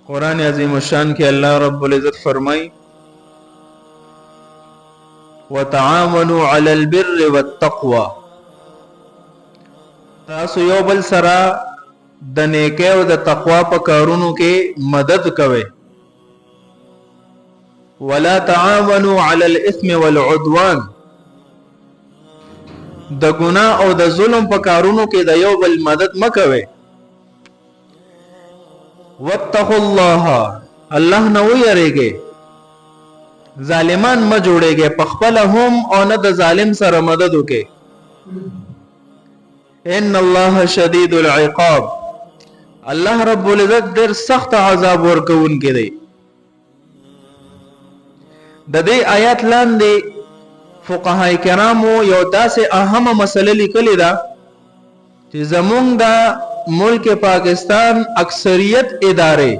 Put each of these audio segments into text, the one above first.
قرآن عظیم الشان کې الله رب العزت فرمای وتعاونوا على البر والتقوى تاسو یو بل سره د نیکۍ او د تقوا په کارونو کې مدد کوئ ولا تعاونوا على الاثم والعدوان د ګناه او د ظلم په کارونو کې د یو بل مدد مکوئ واتقوا الله الله نه ویریږي ظالمان ما جوړيږي په خپل هم او نه د ظالم سره مدد وکي ان الله شدید العقاب الله رب العزت ډېر سخت عذاب ورکوونکی دی د دې آیات لاندې فقهای کرامو یو داسې اهمه مسله لیکلې ده چې زمونږ د ملک پاکستان اکثریت ادارې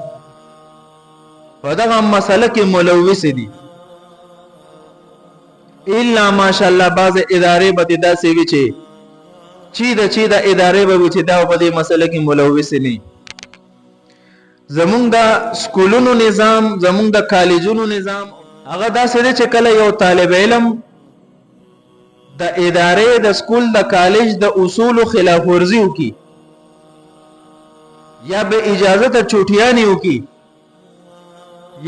په دغه مسله کې ملوث دي الا ماشاءالله بعض ادارې به داسې وي چې د ادارې به وي چې دا په دې مسله کې ملوث نه زمونږ د سکولونو نظام زمونږ د کالجونو نظام هغه داسې دی چې کله یو طالب علم د ادارې د سکول د کالج د اصول خلاف ورزي وکي یا به اجازه ته چوټیانی وکي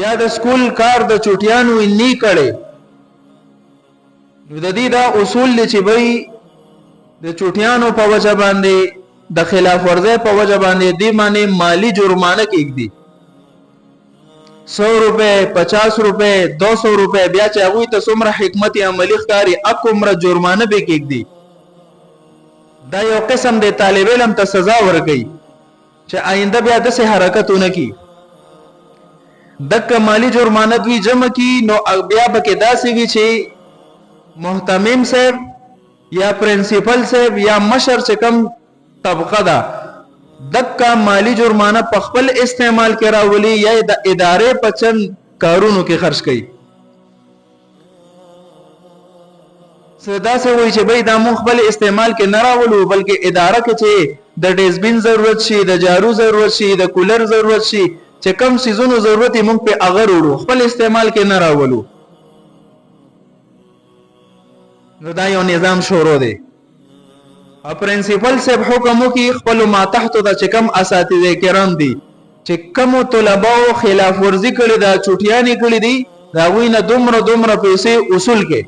یا د سکول کار د چوټیانو نه کړي نو د دې دا اصول دي چې بھئی د چوټیانو په وجه باندې د خلاف ورزي په وجه باندې دی معنی مالی جرمانه کېږي 100 روپے 50 روپے 200 روپے بیا چې هغه ته څومره حکمت عملی ښکاری اکمره جرمانه به کېږي دا یو قسم د طالب علم ته سزا ورکړي چې آینده بیا د څه حرکتونه کی دک مالی جرمانه دوی جمع کی نو بیا بکې داسې وی چې محتمم صاحب یا پرنسپل صاحب یا مشر چې کم طبقه ده دک مالی جرمانه په خپل استعمال کې راولي یا د ادارې په چن کارونو کې خرج کړي صدا سے وای چې بھئی دا مون خپل استعمال کې نه راولو بلکې اداره کې چې د ډیسبین ضرورت شي د جارو ضرورت شي د کولر ضرورت شي چې کم سيزونو ضرورت مونږ په اگر وړو خپل استعمال کې نه راولو نو دا یو نظام شروع دی او پرنسپل صاحب حکم کوي خپل ما تحت د چکم اساتذه کرام دي چې کم طلباو خلاف ورزي کړي دا چټیانی کړي دي دا وینه دومره پیسې اصول کې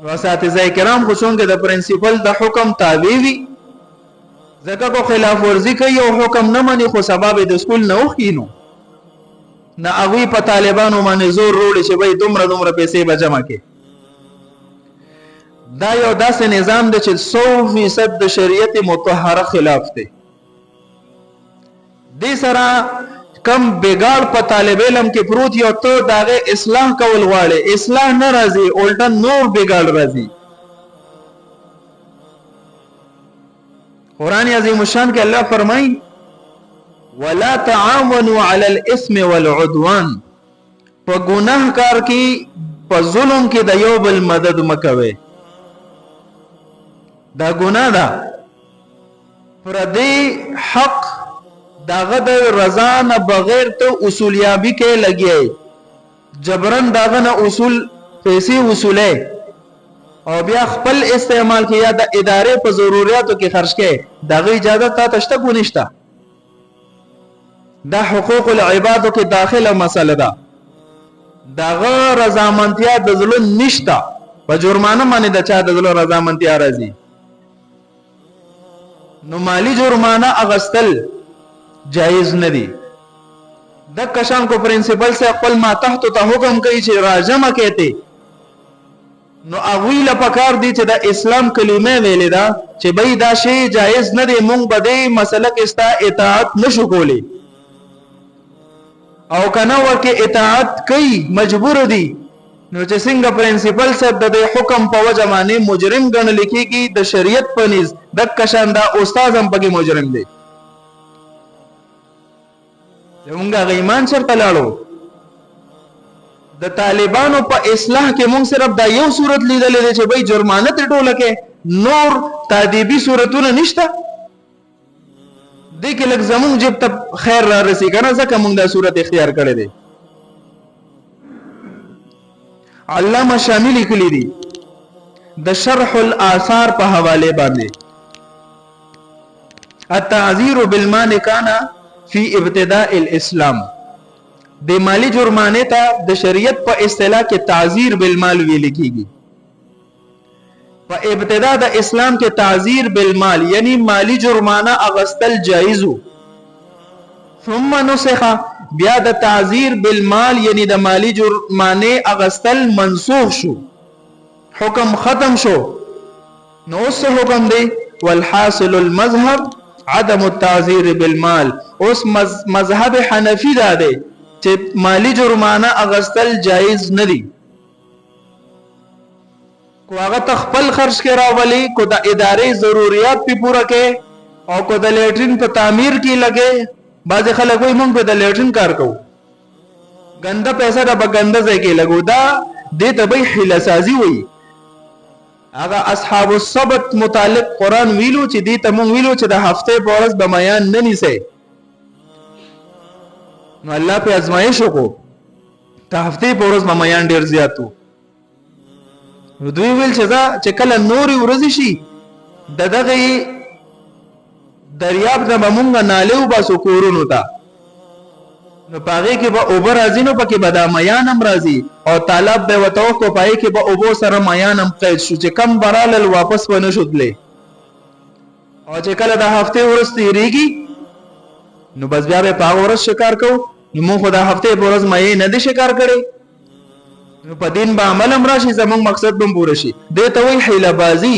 اساتذه کرام خو څنګه د پرنسپل د حکم تابع وي ځکه کو خلاف ورزي کوي او حکم نه مني خو سبب د سکول نه وخینو نه هغه په طالبانو باندې زور وروړي چې وای دومره پیسې به جمع کړي دا یو داسې نظام دی چې 100% د شریعت مطهره خلاف دی دې سره کم بګاړ په طالب علم کې پروت یو ته داغه اصلاح کول غواړي اصلاح نه راځي الټا نور بګاړ راځي قرآن عظیم الشان کې الله فرمایي ولا تعاونوا على الاثم والعدوان په ګناه کار کې په ظلم کې د یو بل مدد مکوي دا ګناه ده پر دې حق داغه د رضا نه بغیر ته اصولیابي کې لګي جبرن داغه نه اصول پیسې وصوله او بیا خپل استعمال کې یا د ادارې په ضرورتو کې خرج کې داغه اجازه ته تشته کو نشته دا حقوق العبادو کې داخله مسله ده داغه رضامندیا د ظلم نشته په جرمانه باندې د چا د ظلم رضامندیا راځي نو مالی جرمانه اغستل جایز نه دی د کشان کو پرنسپل سے خپل ما تحت ته حکم کوي چې راجمه کېته نو اغوی له پکار دي چې د اسلام کلمه ویلې دا چې بای دا شی جایز نه دی مونږ به دې مسله کې ستا اطاعت نشو کولی او کنه ورکه اطاعت کوي مجبور دي نو چې څنګه پرنسپل صاحب د حکم په وجه باندې مجرم ګڼل کېږي د شریعت په نيز د کشان دا استاد هم پکې مجرم دی زمونږه ایمان شرط لاړو د طالبانو په اصلاح کې مونږ صرف دا یو صورت لیدلې چې بای جرمانه ته ټوله کې نور تادیبی صورتونه نشته دې کې لږ زمونږ جب ته خیر را رسي کنه ځکه موږ دا صورت اختیار کړی دی علامه شامل لیکلی دی د شرح الاثار په حواله باندې التعذير بالمال كان في ابتداء الاسلام د مالی جرمانه ته د شریعت په اصطلاح کې تعذير بالمال ویل کیږي په ابتدا د اسلام کې تعذير بالمال یعنی مالی جرمانه اغستل جایز ثم نسخ بیا د تعذير بالمال یعنی د مالی جرمانه اغستل منسوخ شو حکم ختم شو نو اوس حکم دی والحاصل المذهب عدم التعذير بالمال اوس مذهب حنفی دا دی چې مالی جرمانه اغستل جایز نه دی کو هغه تخپل خرج کې راولي کو د ادارې ضرورت په پوره کې او کو د لیټرین په تعمیر کې لګي بعض خلک وایي موږ په د لیټرین کار کوو ګنده پیسې د بګنده ځای کې لګو دا دې ته به حیله سازي وایي هغه اصحاب السبت متعلق قران ویلو چې دې ته مونږ ویلو چې د هفته په ورځ به میان نه نیسي نو الله په ازمایش وکړو د هفته په ورځ به میان ډیر زیاتو نو دوی ویل چې کله نوري ورځ شي دغه دریاب نه مونږ ناله وباسو کورونو ته نو پاره کې به اوبر راځي نو پکې به د میانم راځي او طالب به وتو کو پای کې به اوبو سره میانم قید شو چې کم برال واپس ونه شودلې او چې کله د هفته ورځ تیریږي نو بس بیا به پاغ ورځ شکار کو نو مو خو د هفته ورځ مې نه دي شکار کړي نو په دین به عمل امر شي زموږ مقصد به پوره شي دې ته وی حیله بازی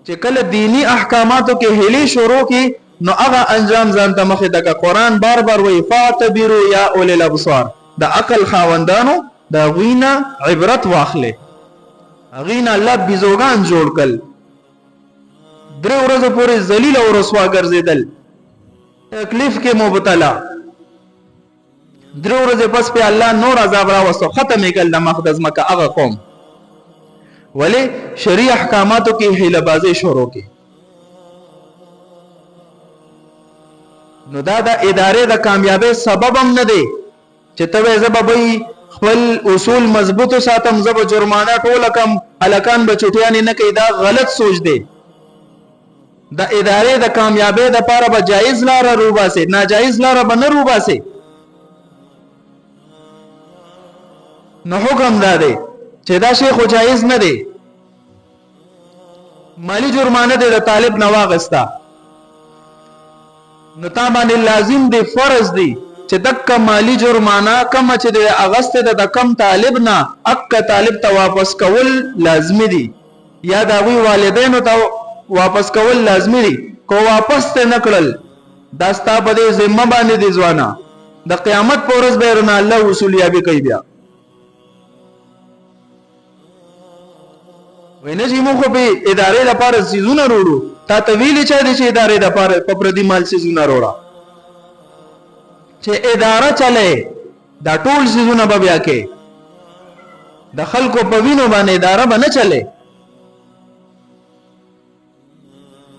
چې کله دینی احکاماتو کې هلي شروع کی نو هغه انجام ځان ته مخه دغه قران بار بار وی فاتبروا یا اول الابصار د عقل خاوندانو د غینا عبرت واخله غینا الله بيزوغان جوړ کړ درې ورځې پورې ذلیل او رسوا ګرځیدل تکلیف کې مبتلا درې ورځې پس په الله نور عذاب را وسو ختم کړل د مقدس مکه هغه قوم ولی شریع احکاماتو کې هیله بازی شروع کی نو دا د ادارې د کامیابی سبب هم نه دی چې ته زببې خپل اصول مضبوط ساتم زب جرمانه ټول کم الکان بچټیان نه کوي دا غلط سوچ دی د ادارې د کامیابی د لپاره به جایز لار روباسه ناجایز لار به نه روباسه نو حکم دا دی چې دا شی خو جایز نه دی مالی جرمانه د طالب نواغستا نو تا باندې لازم دی فرض دی چې دک مالی جرمانه کم چې د اغست د کم طالب نه اک طالب ته واپس کول لازمی دی یا دا وی والدینو ته واپس کول لازمی دی کو واپس ته نکړل دا ستا په ذمہ باندې دی ځوانه د قیامت پر ورځ به رنا الله وصولیابي کوي بیا وینه چې موږ په ادارې لپاره سيزونه وروړو تا ته ویلې چې د ادارې لپاره په پردي مال سيزونه وروړه چې اداره چلے دا ټول سيزونه به بیا کې د خلکو په وینو باندې اداره به نه چلے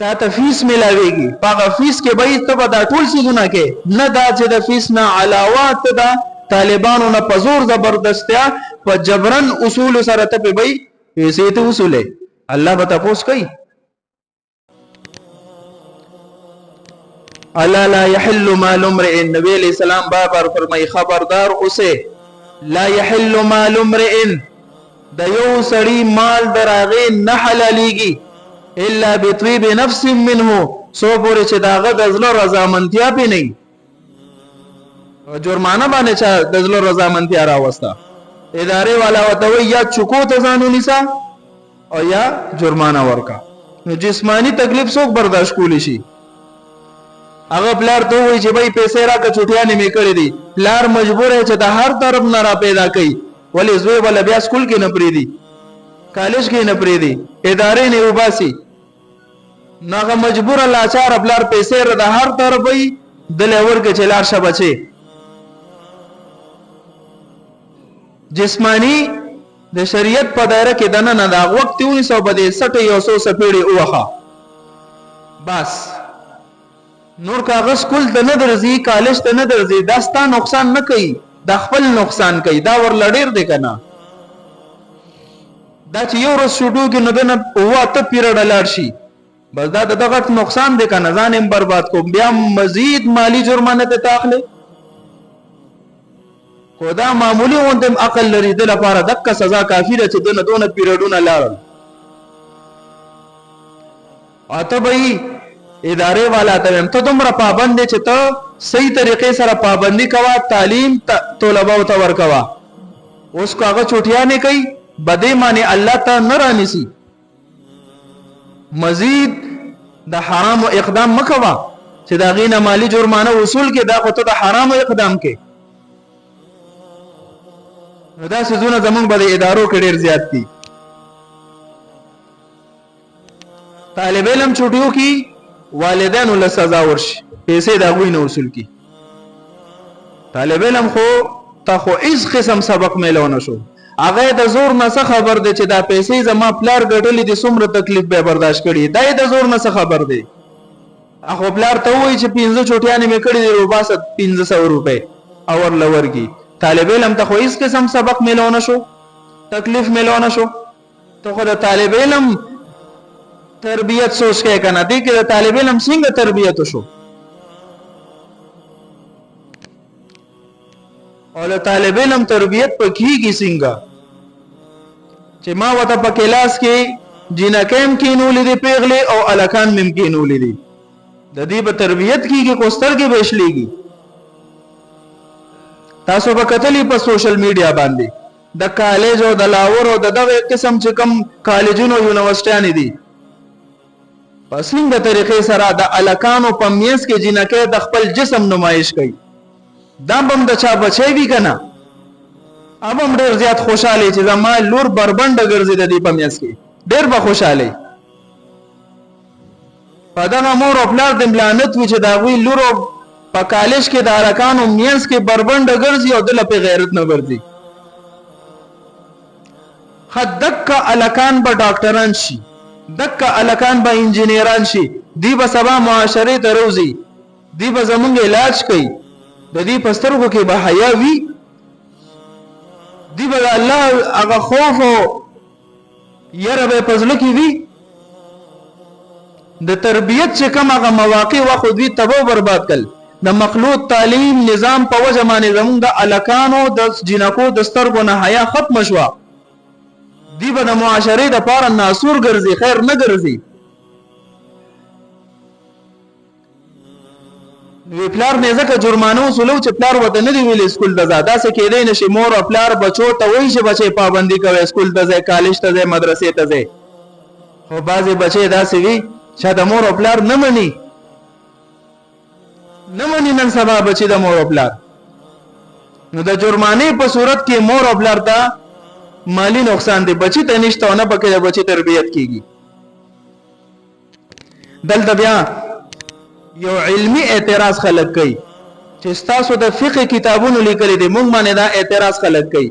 تا ته فیس ملاويږي هغه فیس کې به ته دا ټول سيزونه کې نه دا چې د فیس نه علاوه ته دا طالبانو نه په زور زبردستیا په جبرن اصول سره ته به پیسې ته وصوله الله به تاسو کوي الا لا يحل مال امرئ نبی علیہ السلام بار فرمای خبردار اوسه لا يحل مال امرئ د یو سړی مال دراغه نه حلاليږي الا بطيب نفس منه سو پورې چې داغه د زړه رضامندیا پې نه جرمانه باندې چې د زړه رضامندیا راوستا ادارې والا وتوي یا چکو ته ځانو نسا او یا جرمانه ورکا نو جسمانی تکلیف څوک برداشت کولی شي هغه بلار ته وایي چې بھائی پیسې راکړه چټیانه می کړې دي لار مجبور ہے چې د هر طرف نه را پیدا کړي ولی زوی ولا بیا سکول کې نه پری دي کالج کې نه پری دي ادارې نه وباسي ناغه مجبور لاچار بلار پیسې را د هر طرف وي د لور کې چلار شبچه جسمانی د شریعت په دایره کې دنه نه دا وخت 1960 یو سو سپېړې اوخه بس نور کاغذ کول ته نه درځي کالج ته نه درځي دا ستا نقصان نه کوي دا خپل نقصان کوي دا ور لډیر دی کنه دا چې یو ورځ شروع کې نو دنه واته پیریډ لاړ شي بس دا دغه نقصان دی کنه ځان هم برباد کوم بیا مزید مالی جرمانه ته تاخله خدا معمولی وندم عقل لري د لپاره دغه سزا کافی ده چې دونه دونه پیریډونه لاړل اته به ادارې والا ته دومره پابند چې ته صحیح طریقې سره پابندي کوا تعلیم طلبه او تور کوا اوس کو هغه چوټیا نه کوي بده معنی الله ته نه رانیسی مزید د حرام او اقدام مکوا چې دا غینه مالی جرمانه وصول کې دا خو ته د حرام او اقدام کې دا سيزونه زمونږ په ادارو کې ډیر زیات دي طالب علم چوټیو کې والدین له سزا ورشي پیسې دا غوینه وصول کی طالب علم خو تا خو هیڅ قسم سبق ملو نشو هغه د زور نه خبر دی چې دا پیسې زما پلار ګټلې دي څومره تکلیف به برداشت کړي دا د زور نه خبر دی هغه پلار ته وایي چې 15 چوټیانې مې کړې دي روباسه 1500 روپے اور لورګي طالب علم ته خو هیڅ قسم سبق ملو نشو تکلیف ملو نشو ته خو د طالب علم تربیت سوچ کې کنه دي کې د طالب علم څنګه تربیت وشو او د طالب علم تربیت پکېږي څنګه چې ما وته په کلاس کې جنکم کې نو لیدي پیغله او الکان مم کې نو لیدي د دې په تربیت کې کوستر کې بشلېږي تاسو په کتلې په سوشل میډیا باندې د کالج او د لاور او دغه قسم چې کم کالجونو یونیورسيټیان دي پسنګ طریقې سره د الکانو په میس کې جنکه د خپل جسم نمایش کوي دا بم د چا بچي وی کنه اب هم ډیر زیات خوشاله چې زما لور بربند ګرځي د دې په میس کې ډیر به خوشاله پدغه مور خپل د ملانت و چې دا وی لور په کالج کې د الکانو میس کې بربند ګرځي او د لپاره غیرت نه ورځي خدک الکان به ډاکټران شي دک الکان به انجینیران شي دی به سبا معاشره ته روزي دی به زمونږ علاج کوي د دې پسترګو کې به حیا وي دی به الله هغه خوف او یره به پزله کې وي د تربیت چې کوم هغه مواقع واخو دوی تبو برباد کړ د مخلوط تعلیم نظام په وجه باندې زمونږ د الکانو د جنکو د سترګو نه حیا ختم شوه دی به د معاشره د پاره ناسور ګرځي خیر نه ګرځي وی پلار نه ځکه جرمانه وسولو چې پلار وته نه دی ویل سکول ته ځه دا څه کېدای نشي مور او پلار بچو ته وایي چې بچي پابندي کوي سکول ته ځي کالج ته ځي مدرسې ته ځي خو بعضي بچي دا سوي چې د مور او پلار نه مني نن سبا بچي د مور او پلار نو د جرمانه په صورت کې مور او پلار ته مالی نقصان دی بچی ته نشته نه پکې د بچی تربیت کیږي دلته بیا یو علمی اعتراض خلق کوي چې تاسو د فقه کتابونو لیکلي دي مونږ باندې دا اعتراض خلق کوي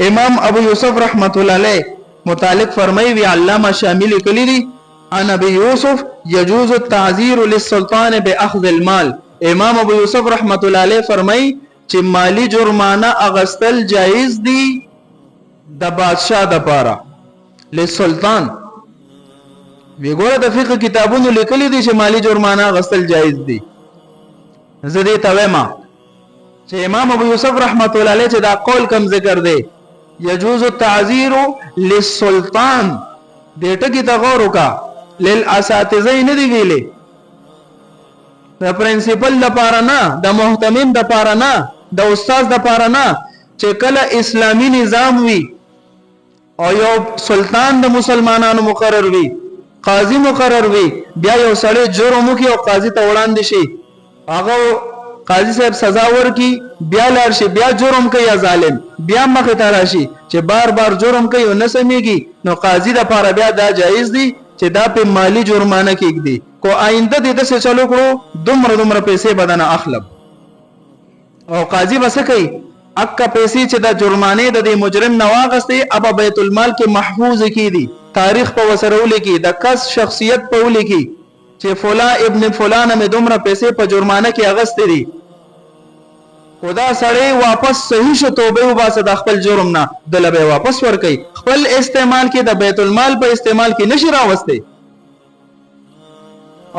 امام ابو یوسف رحمت الله علیه متعلق فرمایي وی علامه شامل کلی دي ان ابي يوسف يجوز التعذير للسلطان باخذ المال امام ابو یوسف رحمت الله علیه فرمایي چې مالی جرمانه اغستل جایز دي د بادشاہ د پاره لسلطان ویګوره د فقه کتابونو لیکلي دي چې مالی جرمانه غسل جایز دي زدي توما چې امام ابو یوسف رحمت الله علیه چې دا قول کم ذکر دی يجوز التعذير للسلطان دې ټکی ته غور وکا للاساتذه نه دی ویلې د پرنسپل لپاره نه د محتمم د لپاره نه د استاد د لپاره نه چې کله اسلامی نظام وي او یو سلطان د مسلمانانو مقرر وي قاضي مقرر وي بیا یو سړی جرم کوي او قاضي ته وړاندې شي هغه قاضي صاحب سزا ورکي بیا لار شي بیا جرم کوي یا ظالم بیا مخ ته راشي چې بار بار جرم کوي او نه سميږي نو قاضي د لپاره بیا دا جایز دي چې دا په مالی جرمانه کېږي کو آینده دې د څه چلو کړو دومره پیسې بدنه اخلب او قاضي بس کوي اکا پیسې چې د جرمانه د مجرم نواغسته اب بیت المال کې محفوظ کی دي تاریخ په وسرول کې د کس شخصیت په ول کې چې فلا ابن فلان مې دومره پیسې په جرمانه کې اغستې دي، خدا سړی واپس صحیح شو توبه وباسه د خپل جرم نه، دله به واپس ورکړي. خپل استعمال کې د بیت المال په استعمال کې نشي راوسته.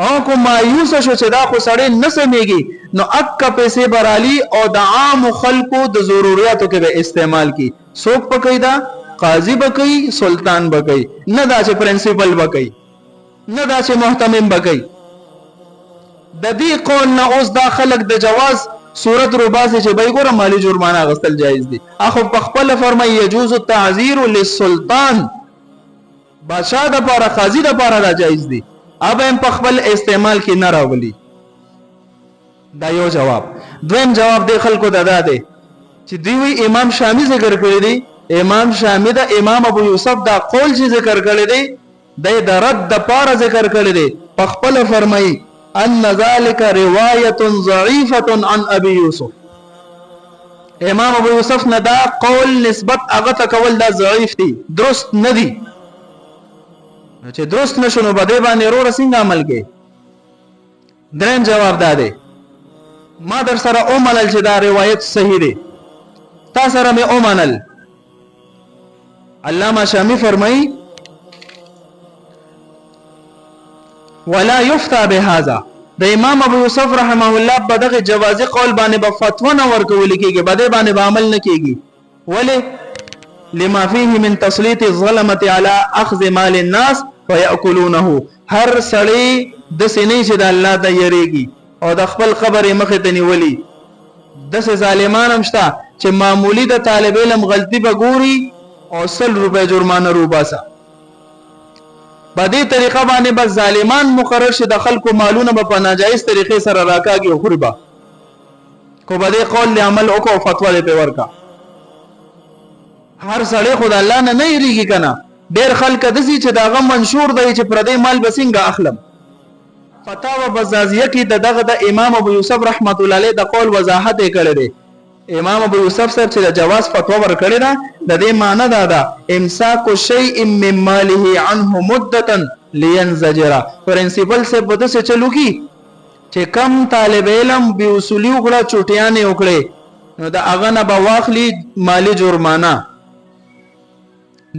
او کو مایوس شو چې دا خو سړی نه سمېږي، نو اکه پیسې برالی او د عام خلکو د ضرورتو کې به استعمال کی. څوک پکې دا قاضي بکې، سلطان بکې، نه دا چې پرنسپل بکې، نه دا چې محتمم بکې. د دې قول نه اوس دا خلک د جواز صورت روباسه چې بای ګوره مالی جرمانه غستل جایز دي. اخو په خپل فرمای یجوز التعذير للسلطان، بادشاہ د پاره قاضي د پاره دا جایز دي، اب هم په خپل استعمال کې نه راولي. دا یو جواب. دویم جواب دی خلکو دا دی چې دوی امام شامی ذکر کړی دی. امام شامی دا امام ابو یوسف دا قول چې ذکر کړی دی د رد د پاره ذکر کړی دی. په خپل فرمای ان ذلك روايه ضعيفه عن ابي يوسف. امام ابو یوسف نه دا قول نسبت هغه ته کول دا ضعیف دی، درست نه دی. چې درست نشونو بده باندې ورو څنګه عمل کې. دریم جواب دا دی ما در سره او منل چې دا روایت صحیح دی، تا سره مې او منل. علامه شامی فرمایي ولا يفتى بهذا. د امام ابو یوسف رحمه الله په دغه جوازي قول باندې به فتوا نه ورکول کېږي، بده باندې به عمل نه کېږي. ولی لما فيه من تسليط الظلمه على اخذ مال الناس ويأكلونه. هر سړی د سینې چې د الله د یریږي او د خپل قبر مخې ته نیولي، د ظالمان هم شته چې معمولی د طالب علم غلطي به ګوري او 100 روپے جرمانه روباسه. په دې طریقه باندې بس ظالمان مقرر شي، د خلکو مالونه په ناجایز طریقې سره راکاږي او خربا کو به دې قول له عمل او کو فتوا دې په ورکا. هر سړی خدای الله نه یریږي کنه. ډېر خلک دسي چې داغه منشور دی چې پر دې مال بسنګ اخلم. فتاوا بزازیه کې دغه د امام ابو یوسف رحمت الله علیه د قول وضاحت کړی دی. امام ابو یوسف صاحب چې د جواز فتوا ورکړی ده د دې معنی دا ده امساک شیء من ماله عنه مدتا لينزجر. پرنسپل سے بده سے چلو کی چې کم طالب علم به اصولي وکړه چټیانه وکړي نو دا اغه نه به واخلي مالی جرمانه،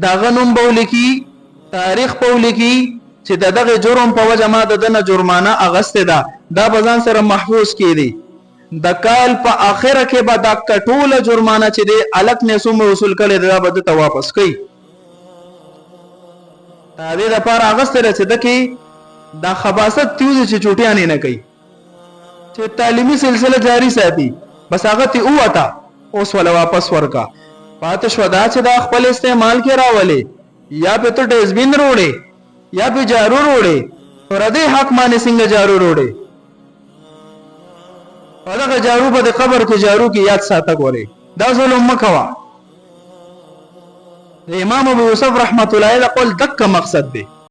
دا غنوم بولکی تاریخ بولکی چې دغه جرم په وجه ما دنه جرمانه اغسته ده، دا بزان سره محفوظ کړي. د کال په اخره کې به دا کټوله جرمانه چې دی الک نه سوم وصول کړي دا به ته واپس کړي. دا دې لپاره اغسته چې دکی دا خباست تیوز چې چټیانه نه کوي، چې تعلیمي سلسله جاری ساتي. بس هغه ته وته اوس ولا واپس ورکا. پات شو دا چې دا خپل استعمال کې راولي، یا په ته ډسبین روړي یا په جارو روړي، پر دې حق باندې څنګه جارو روړي. هغه جارو په قبر کې جارو کې یاد ساته کوي، دا ظلم مکوا. امام ابو یوسف رحمت الله علیه قول دک مقصد دی